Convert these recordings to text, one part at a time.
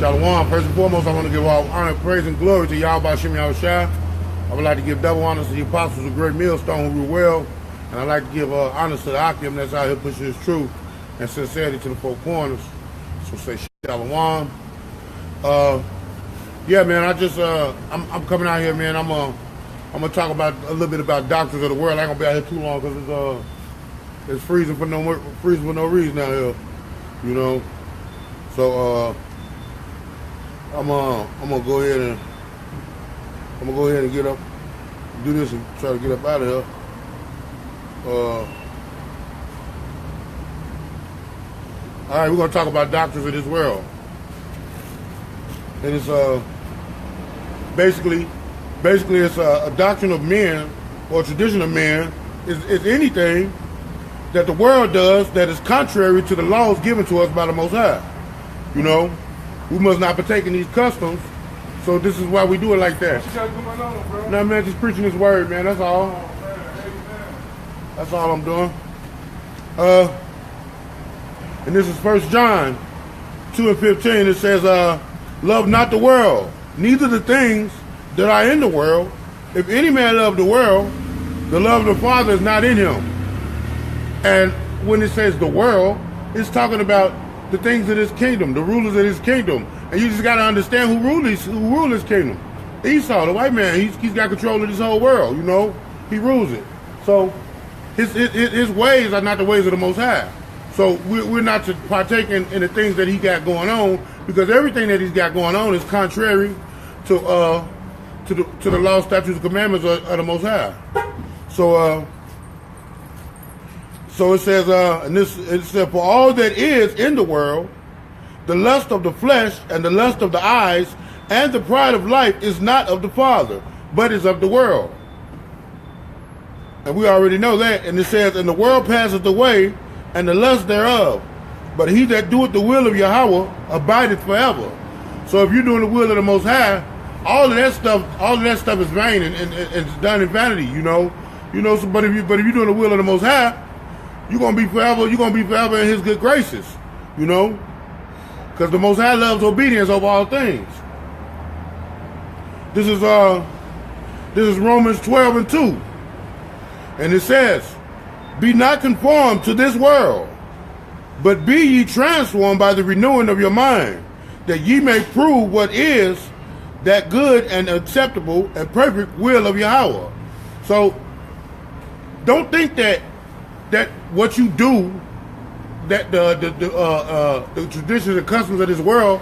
Shalom. First and foremost, I want to give all honor, praise, and glory to Yahweh Shem Yahushua. I would like to give double honors to the apostles of great millstone who rule well. And I'd like to give honors to the Akim that's out here pushing his truth and sincerity to the four corners. So say Shalom. Yeah, man, I'm coming out here, man. I'm gonna talk about a little bit about doctrines of the world. I ain't gonna be out here too long because it's freezing for no reason out here, you know. So I'm gonna go ahead and get up, do this, and try to get up out of here. All right, we're gonna talk about doctrines of this world, and it's basically it's a doctrine of men or a tradition of men is anything that the world does that is contrary to the laws given to us by the Most High. You know, we must not partake in these customs, so this is why we do it like that. What you got going on, bro? Nah, man, just preaching His word, man. That's all. That's all I'm doing. And this is 1 John 2:15. It says, "Love not the world, neither the things that are in the world. If any man love the world, the love of the Father is not in him." And when it says the world, it's talking about the things of this kingdom, the rulers of this kingdom. And you just got to understand who rule this kingdom. Esau, the white man, he's got control of this whole world, you know. He rules it. So his ways are not the ways of the Most High. So we're not to partake in the things that he got going on, because everything that he's got going on is contrary to the law, statutes, and commandments of the Most High. So it says, it said, "For all that is in the world, the lust of the flesh and the lust of the eyes and the pride of life is not of the Father, but is of the world." And we already know that. And it says, "And the world passeth away, and the lust thereof. But he that doeth the will of Yahweh abideth forever." So if you're doing the will of the Most High, all of that stuff is vain and it's done in vanity, you know. So, but if you're doing the will of the Most High, you're gonna be forever in His good graces, you know, because the Most High loves obedience over all things. This is Romans 12:2, and it says, "Be not conformed to this world, but be ye transformed by the renewing of your mind, that ye may prove what is that good and acceptable and perfect will of Yahweh." So don't think that what you do, that the traditions and customs of this world,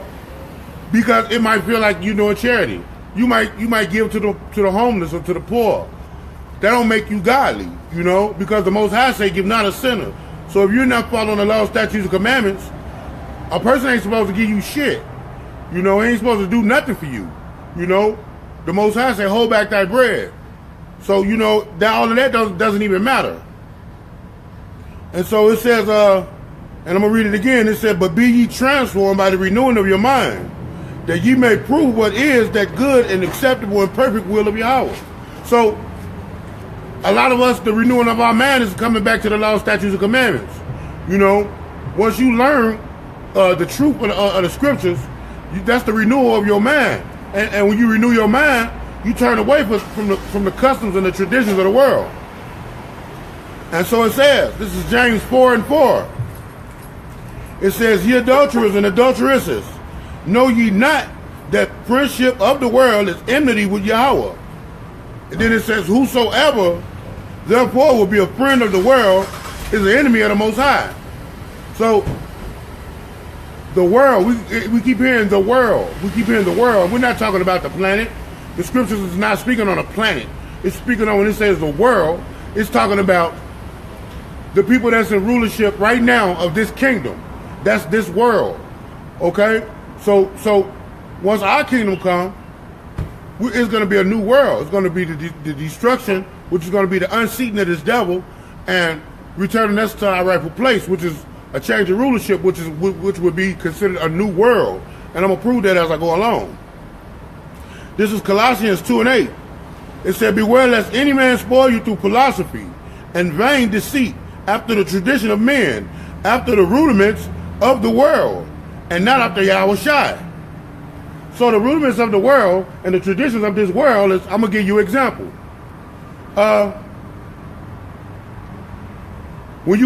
because it might feel like you're doing charity. You might give to the homeless or to the poor. That don't make you godly, you know, because the Most High say, "Give not a sinner." So if you're not following the law, statutes, and commandments, a person ain't supposed to give you shit. You know, he ain't supposed to do nothing for you. You know, the Most High say, "Hold back thy bread." So, you know, all of that doesn't even matter. And so it says, and I'm going to read it again. It said, "But be ye transformed by the renewing of your mind, that ye may prove what is that good and acceptable and perfect will of Yahweh." So a lot of us, the renewing of our mind is coming back to the law, statutes, and commandments. You know, once you learn the truth of the scriptures, that's the renewal of your mind. And when you renew your mind, you turn away from the customs and the traditions of the world. And so it says, this is James 4:4. It says, "Ye adulterers and adulteresses, know ye not that friendship of the world is enmity with Yahweh?" And then it says, "Whosoever therefore will be a friend of the world is an enemy of the Most High." So the world, we keep hearing the world. We keep hearing the world. We're not talking about the planet. The scriptures is not speaking on a planet. It's speaking on, when it says the world, it's talking about the people that's in rulership right now of this kingdom. That's this world. Okay? So once our kingdom comes, it's going to be a new world. It's going to be the destruction, which is going to be the unseating of this devil and returning us to our rightful place, which is a change of rulership, which would be considered a new world. And I'm going to prove that as I go along. This is Colossians 2:8. It said, "Beware lest any man spoil you through philosophy and vain deceit, after the tradition of men, after the rudiments of the world, and not after Yahushua." So the rudiments of the world and the traditions of this world is, I'm gonna give you an example. When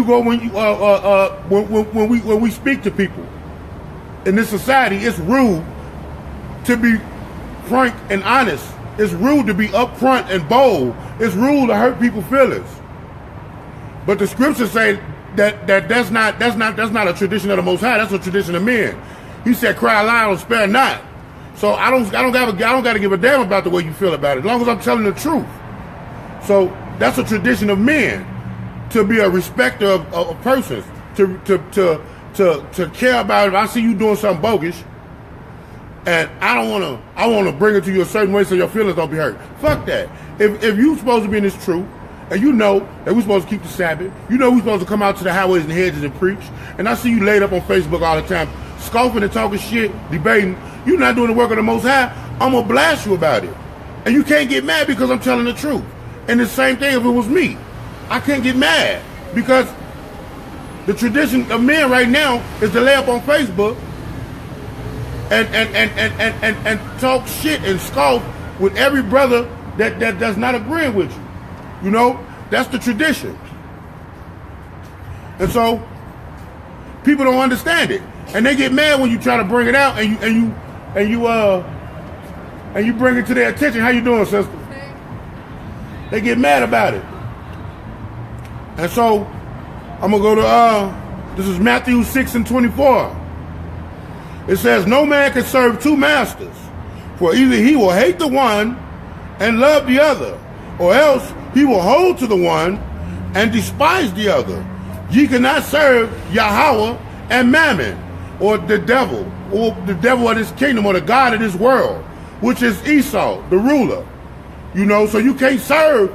we speak to people in this society, it's rude to be frank and honest. It's rude to be upfront and bold. It's rude to hurt people's feelings. But the scriptures say that's not a tradition of the Most High. That's a tradition of men. He said, "Cry loud and spare not." So I don't got to give a damn about the way you feel about it, as long as I'm telling the truth. So that's a tradition of men, to be a respecter of persons, to care about it. If I see you doing something bogus, and I want to bring it to you a certain way so your feelings don't be hurt. Fuck that. If you supposed to be in this truth, and you know that we're supposed to keep the Sabbath, you know we're supposed to come out to the highways and hedges and preach, and I see you laid up on Facebook all the time, scoffing and talking shit, debating, you're not doing the work of the Most High, I'm going to blast you about it. And you can't get mad because I'm telling the truth. And the same thing if it was me. I can't get mad because the tradition of men right now is to lay up on Facebook and talk shit and scoff with every brother that's not agreeing with you. You know, that's the tradition. And so people don't understand it, and they get mad when you try to bring it out and you bring it to their attention. How you doing, sister? They get mad about it. And so I'm gonna go to this is Matthew 6:24. It says, "No man can serve two masters, for either he will hate the one and love the other, or else he will hold to the one and despise the other. Ye cannot serve Yahweh and Mammon," or the devil of this kingdom, or the god of this world, which is Esau, the ruler. You know, so you can't serve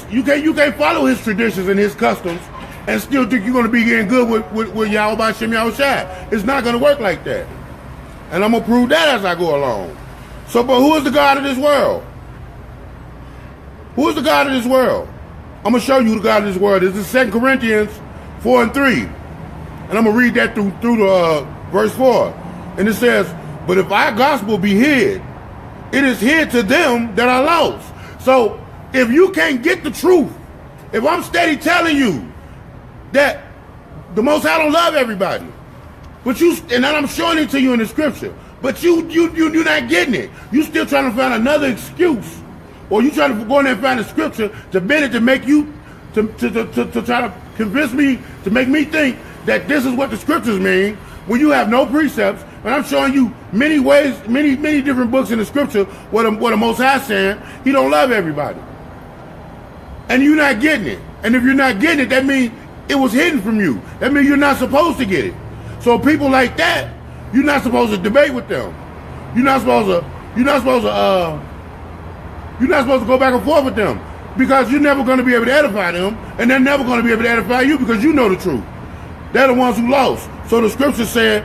you can't follow his traditions and his customs and still think you're going to be getting good with Yahweh B'Shem Yahushua. It's not going to work like that. And I'm going to prove that as I go along. So, but who is the God of this world? Who is the God of this world? I'm going to show you the God of this world. This is 2 Corinthians 4:3. And I'm going to read that through the verse 4. And it says, "But if our gospel be hid, it is hid to them that are lost." So if you can't get the truth, if I'm steady telling you that the Most High don't love everybody, but and I'm showing it to you in the scripture, but you're not getting it. You still trying to find another excuse, or you trying to go in there and find a scripture to bend it to make you to try to convince me, to make me think that this is what the scriptures mean, when you have no precepts. And I'm showing you many ways, many different books in the scripture where the Most High saying he don't love everybody. And you're not getting it. And if you're not getting it, that means it was hidden from you. That means you're not supposed to get it. So people like that, you're not supposed to debate with them. You're not supposed to go back and forth with them, because you're never going to be able to edify them, and they're never going to be able to edify you, because you know the truth. They're the ones who lost. So the scripture said,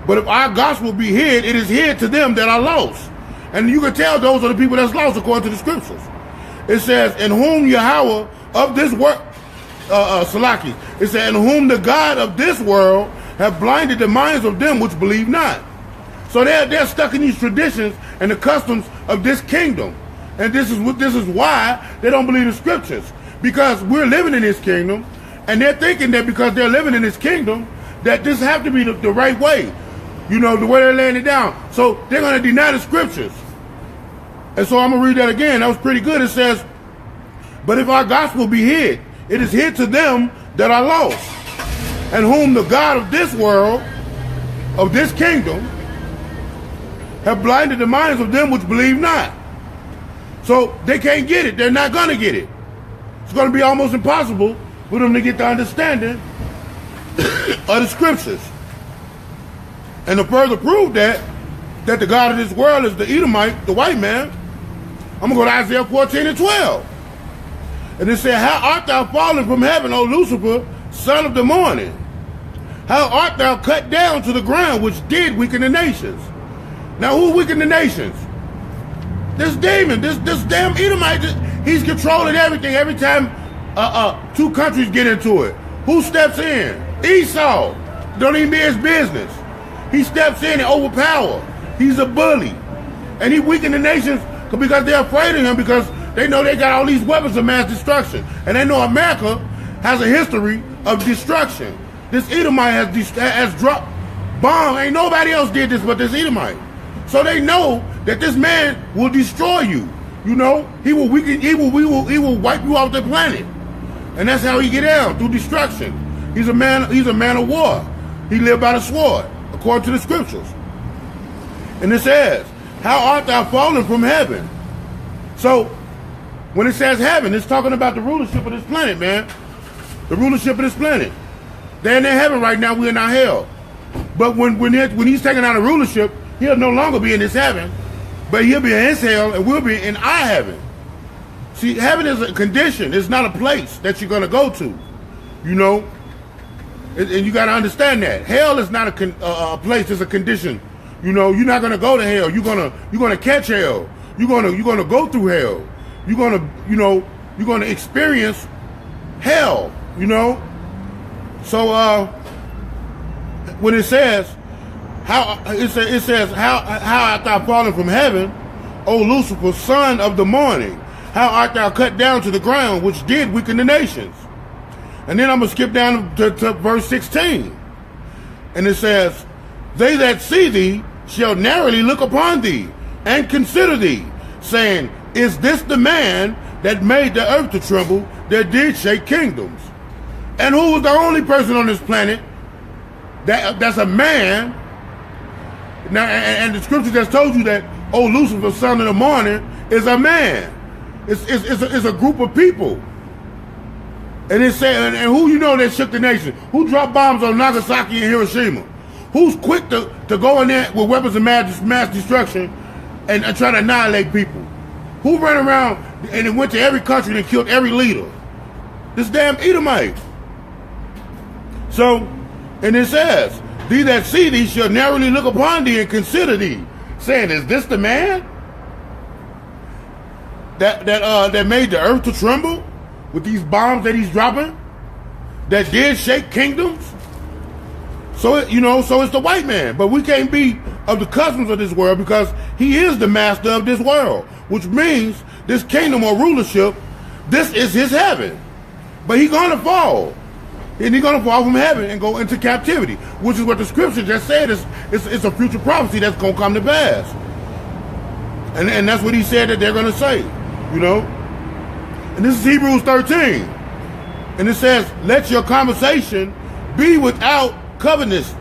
"But if our gospel be hid, it is hid to them that are lost." And you can tell those are the people that's lost according to the scriptures. It says, "In whom Yahweh of this world," Salaki, it said, "In whom the God of this world have blinded the minds of them which believe not." So they're stuck in these traditions and the customs of this kingdom. And this is why they don't believe the scriptures. Because we're living in this kingdom, and they're thinking that because they're living in this kingdom, that this have to be the right way. You know, the way they're laying it down. So they're going to deny the scriptures. And so I'm going to read that again. That was pretty good. It says, "But if our gospel be hid, it is hid to them that are lost, and whom the God of this world, of this kingdom, have blinded the minds of them which believe not." So they can't get it. They're not going to get it. It's going to be almost impossible for them to get the understanding of the scriptures. And to further prove that the God of this world is the Edomite, the white man, I'm going to go to Isaiah 14:12. And it said, "How art thou fallen from heaven, O Lucifer, son of the morning? How art thou cut down to the ground, which did weaken the nations?" Now who weakened the nations? This demon, this damn Edomite, he's controlling everything. Every time two countries get into it, who steps in? Esau. Don't even be his business. He steps in and overpower. He's a bully. And he weakened the nations because they're afraid of him, because they know they got all these weapons of mass destruction. And they know America has a history of destruction. This Edomite has dropped bombs. Ain't nobody else did this but this Edomite. So they know that this man will destroy you. You know, he will weaken, he will wipe you off the planet. And that's how he get down, through destruction. He's a man of war. He lived by the sword, according to the scriptures. And it says, how art thou fallen from heaven? So, when it says heaven, it's talking about the rulership of this planet, man. The rulership of this planet. They're in their heaven right now, we're in our hell. But when he's taking out a rulership, he'll no longer be in this heaven, but he'll be in his hell and we'll be in our heaven. See, heaven is a condition. It's not a place that you're going to go to, you know. And you got to understand that. Hell is not a place, it's a condition. You know, you're not going to go to hell. You're going to catch hell. You're going to go through hell. You're going to experience hell, you know. So when it says how art thou fallen from heaven, O Lucifer, son of the morning? How art thou cut down to the ground, which did weaken the nations? And then I'm going to skip down to verse 16. And it says, they that see thee shall narrowly look upon thee and consider thee, saying, is this the man that made the earth to tremble, that did shake kingdoms? And who was the only person on this planet that's a man? Now, and the scripture just told you that, oh, Lucifer, son of the morning, is a man. It's a group of people. And it said, and who you know that shook the nation? Who dropped bombs on Nagasaki and Hiroshima? Who's quick to go in there with weapons of mass destruction and try to annihilate people? Who ran around and went to every country and killed every leader? This damn Edomite. So, and it says, thee that see thee shall narrowly look upon thee and consider thee, saying, is this the man that made the earth to tremble with these bombs that he's dropping, that did shake kingdoms? So, you know, so it's the white man. But we can't be of the customs of this world, because he is the master of this world, which means this kingdom or rulership, this is his heaven. But he's going to fall. And he's going to fall from heaven and go into captivity, which is what the scripture just said. It's a future prophecy that's going to come to pass. And that's what he said that they're going to say, you know. And this is Hebrews 13. And it says, let your conversation be without covetousness,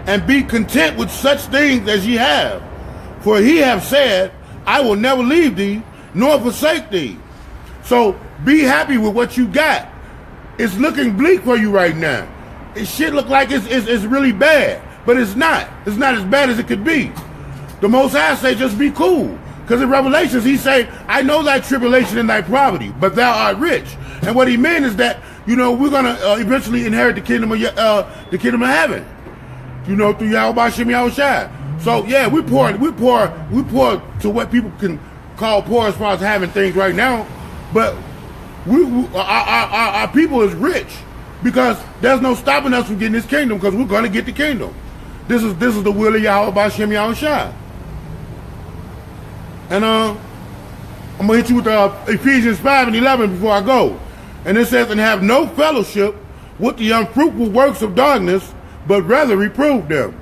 and be content with such things as ye have. For he have said, I will never leave thee, nor forsake thee. So be happy with what you got. It's looking bleak for you right now. It shit look like it's really bad, but it's not. It's not as bad as it could be. The Most High say just be cool. Because in Revelations he say, I know thy tribulation and thy poverty, but thou art rich. And what he meant is that, you know, we're going to eventually inherit the kingdom of heaven, you know, through Yahweh Shem Yahushua. So yeah, we poor to what people can call poor as far as having things right now, but our people is rich, because there's no stopping us from getting this kingdom, because we're going to get the kingdom. This is the will of Yahweh Shem Yahushua. And I'm going to hit you with Ephesians 5:11 before I go. And it says, and have no fellowship with the unfruitful works of darkness, but rather reprove them.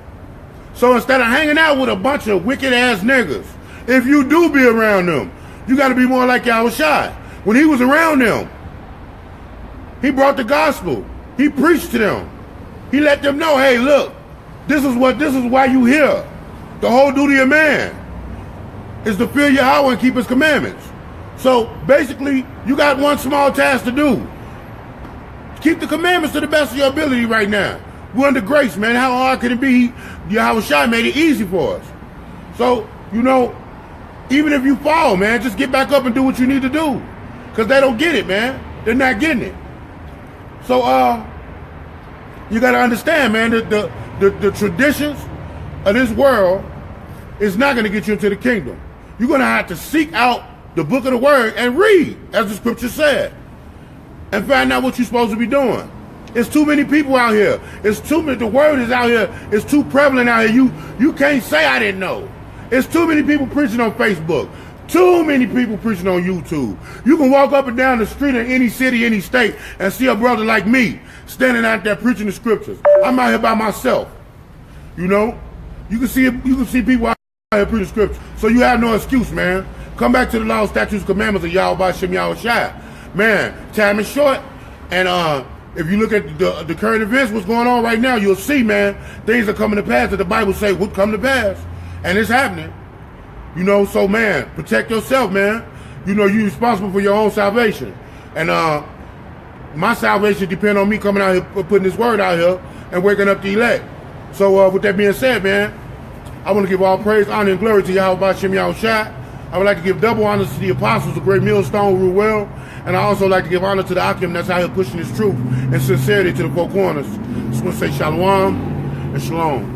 So instead of hanging out with a bunch of wicked ass niggas, if you do be around them, you got to be more like Yahushua. When he was around them, he brought the gospel. He preached to them. He let them know, hey, look, this is why you here. The whole duty of man is to fear Yahweh and keep his commandments. So basically, you got one small task to do. Keep the commandments to the best of your ability right now. We're under grace, man. How hard can it be? Yahweh made it easy for us. So, you know, even if you fall, man, just get back up and do what you need to do. Because they don't get it, man. They're not getting it. So, you got to understand, man, that the traditions of this world is not going to get you into the kingdom. You're going to have to seek out the book of the word and read, as the scripture said, and find out what you're supposed to be doing. It's too many people out here. It's too many. The word is out here. It's too prevalent out here. You can't say I didn't know. It's too many people preaching on Facebook. Too many people preaching on YouTube. You can walk up and down the street in any city, any state, and see a brother like me standing out there preaching the scriptures. I'm out here by myself. You know? You can see people out here preaching scriptures. So you have no excuse, man. Come back to the law, statutes, commandments of Yahweh Shem Yahushai. Man, time is short. And if you look at the current events, what's going on right now, you'll see, man, things are coming to pass that the Bible say would come to pass. And it's happening. You know, so, man, protect yourself, man. You know, you're responsible for your own salvation. And my salvation depends on me coming out here, putting this word out here, and waking up the elect. So, with that being said, man, I want to give all praise, honor, and glory to Yahweh Shem Yahushai. I would like to give double honors to the apostles, the great millstone rule well. And I also like to give honor to the Akim that's out here pushing his truth and sincerity to the four corners. Just want to say shalom and shalom.